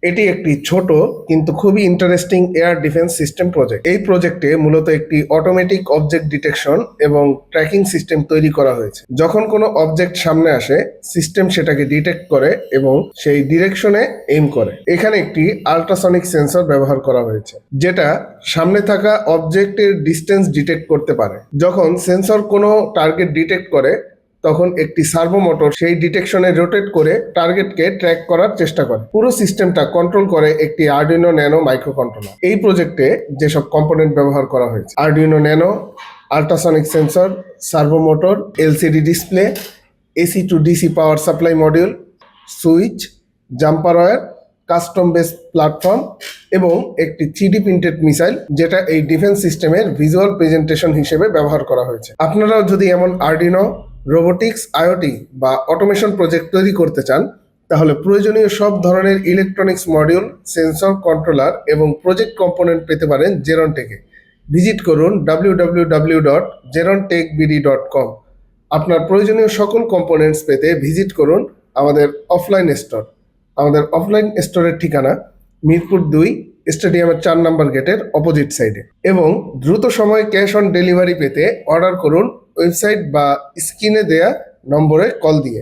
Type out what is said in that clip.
এটি একটি ছোট কিন্তু খুবই interesting air defence system project. এই প্রজেক্টে মূলত একটি অটোমেটিক অবজেক্ট ডিটেকশন এবং ট্র্যাকিং সিস্টেম তৈরি করা হয়েছে। যখন কোনো অবজেক্ট সামনে আসে, সিস্টেম সেটাকে ডিটেক্ট করে এবং সেই ডিরেকশনে এইম করে। এখানে একটি আল্ট্রাসনিক সেন্সর ব্যবহার করা হয়েছে, যেটা সামনে থাকা অবজেক্টের ডিস্টেন্স ডিটেক্ট করতে পারে। যখন সেন্সর কোনো টার্গেট ডিটেক্ট করে, তখন একটি সার্ভো মোটর সেই ডিটেকশনে রোটেট করে টার্গেটকে ট্র্যাক করার চেষ্টা করে। পুরো সিস্টেমটা কন্ট্রোল করে একটি আরডুইনো ন্যানো মাইক্রো কন্ট্রোলার। এই প্রজেক্টে যেসব কম্পোনেন্ট ব্যবহার করা হয়েছে: Arduino Nano, ultrasonic sensor, servo motor, LCD display, AC to DC power supply module, switch, jumper wire, custom base platform এবং একটি 3D প্রিন্টেড মিসাইল, যেটা এই ডিফেন্স সিস্টেমের ভিজুয়াল প্রেজেন্টেশন হিসেবে ব্যবহার করা হয়েছে। আপনারাও যদি এমন আরডিনো, রোবোটিক্স, আইওটি বা অটোমেশন প্রজেক্ট তৈরি করতে চান, তাহলে প্রয়োজনীয় সব ধরনের ইলেকট্রনিক্স মডিউল, সেন্সর, কন্ট্রোলার এবং প্রজেক্ট কম্পোনেন্ট পেতে পারেন জেরন টেকে। ভিজিট করুন www.gerontechbd.com। আপনার প্রয়োজনীয় সকল কম্পোনেন্টস পেতে ভিজিট করুন আমাদের অফলাইন স্টোর। আমাদের অফলাইন স্টোরের ঠিকানা মিরপুর 2, স্টেডিয়ামের 4 নম্বর গেটের অপোজিট সাইডে। এবং দ্রুত সময়ে ক্যাশ অন ডেলিভারি পেতে অর্ডার করুন ওয়েবসাইট বা স্ক্রিনে দেয়া নম্বরে কল দিয়ে।